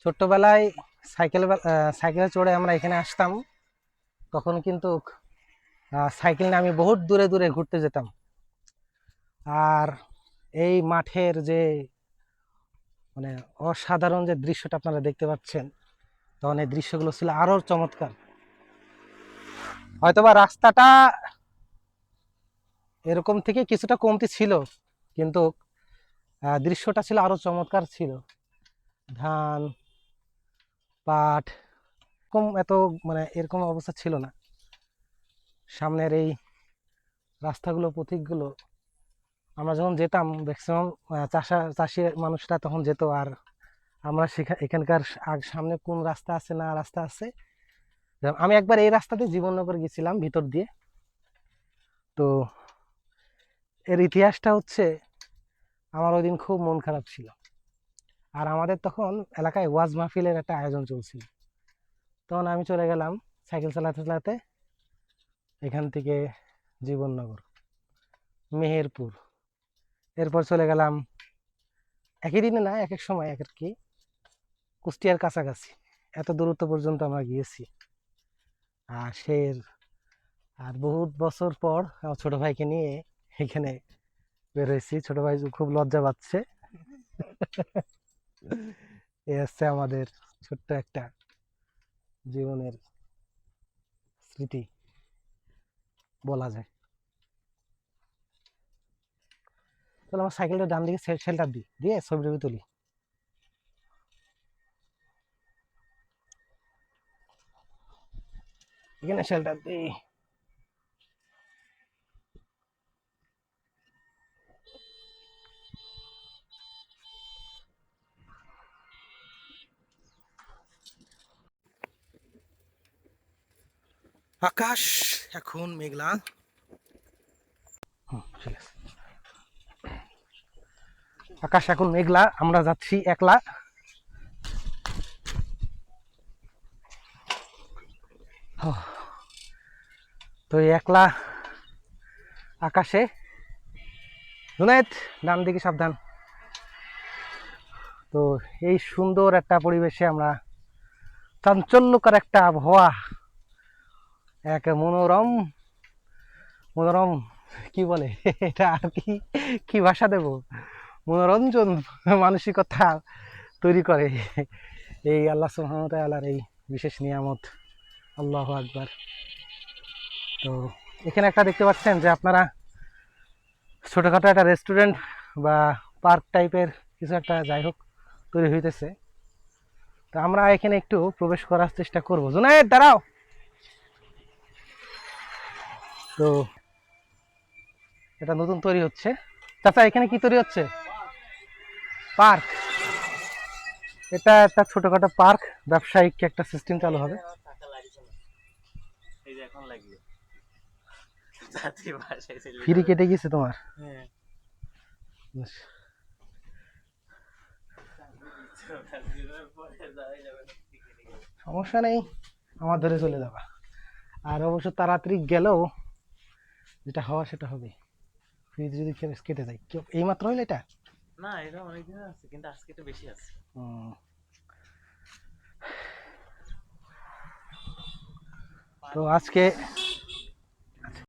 ছোট্টবেলায় সাইকেলে চড়ে আমরা এখানে আসতাম। তখন কিন্তু সাইকেল নিয়ে আমি বহুত দূরে দূরে ঘুরতে যেতাম। আর এই মাঠের যে মানে অসাধারণ যে দৃশ্যটা আপনারা দেখতে পাচ্ছেন, তখন এই দৃশ্যগুলো ছিল আরো চমৎকার। হয়তোবা রাস্তাটা এরকম থেকে কিছুটা কমতি ছিল, কিন্তু দৃশ্যটা ছিল আরো চমৎকার ছিল। ধান, পাট, এত মানে এরকম অবস্থা ছিল না। সামনের এই রাস্তাগুলো, পথিকগুলো আমরা যখন যেতাম ম্যাক্সিমাম চাষি মানুষরা তখন যেত। আর আমরা এখানকার সামনে কোন রাস্তা আছে না রাস্তা আছে, আমি একবার এই রাস্তাতে জীবননগর গেছিলাম ভিতর দিয়ে। তো এর ইতিহাসটা হচ্ছে, আমার ওই দিন খুব মন খারাপ ছিল। আর আমাদের তখন এলাকায় ওয়াজ মাহফিলের একটা আয়োজন চলছিল। তখন আমি চলে গেলাম সাইকেল চালাতে চালাতে এখান থেকে জীবননগর, মেহেরপুর, এরপর চলে গেলাম একই দিনে না, এক এক সময় এক আর কি কুষ্টিয়ার কাছাকাছি। এত দূরত্ব পর্যন্ত আমরা গিয়েছি। আর সে আর বহুত বছর পর আমার ছোট ভাইকে নিয়ে এখানে বের হয়েছি। ছোট ভাই খুব লজ্জা পাচ্ছে। এ হচ্ছে আমাদের ছোট্ট একটা জীবনের স্মৃতি বলা যায়। তাহলে আমার সাইকেলটা ডান দিকে শেল্টার দিই, দিয়ে ছবি টবি তুলি। এখানে শেল্টার দিই। আকাশ এখন মেঘলা। ঠিক আছে, আকাশ এখন মেঘলা, আমরা যাচ্ছি একলা। তো এই একলা আকাশে, জুনায়েদ ডান দিকে সাবধান। তো এই সুন্দর একটা পরিবেশে আমরা, চাঞ্চল্যকর একটা আবহাওয়া, এক মনোরম মনোরম কি বলে এটা আর কি, কি ভাষা দেব, মনোরঞ্জন মানসিকতা তৈরি করে এই আল্লাহ সুবহানাহু ওয়া তাআলার এই বিশেষ নিয়ামত। আল্লাহু আকবার। তো এখানে একটা দেখতে পাচ্ছেন যে আপনারা, ছোটখাটো একটা রেস্টুরেন্ট বা পার্ক টাইপের কিছু একটা, যাই হোক, তৈরি হইতেছে। তো আমরা এখানে একটু প্রবেশ করার চেষ্টা করব। জুনায়েদ দাঁড়াও। তো এটা নতুন তৈরি হচ্ছে। চাচা এখানে কি তৈরি হচ্ছে? পার্ক। এটা একটা ছোটখাটো পার্ক, ব্যবসায়িক একটা সিস্টেম চালু হবে। ফ্রি কেটে গেছে তোমার? সমস্যা নেই, আমার ধরে চলে যাবা। আর অবশ্য তাড়াতাড়ি গেলেও যেটা হওয়া সেটা হবে। ফ্রিজ যদি কেটে যায়, এই মাত্র হইলো এটা। না, এটা অনেক দিন আছে, কিন্তু আজকে একটু বেশি আছে। তো আজকে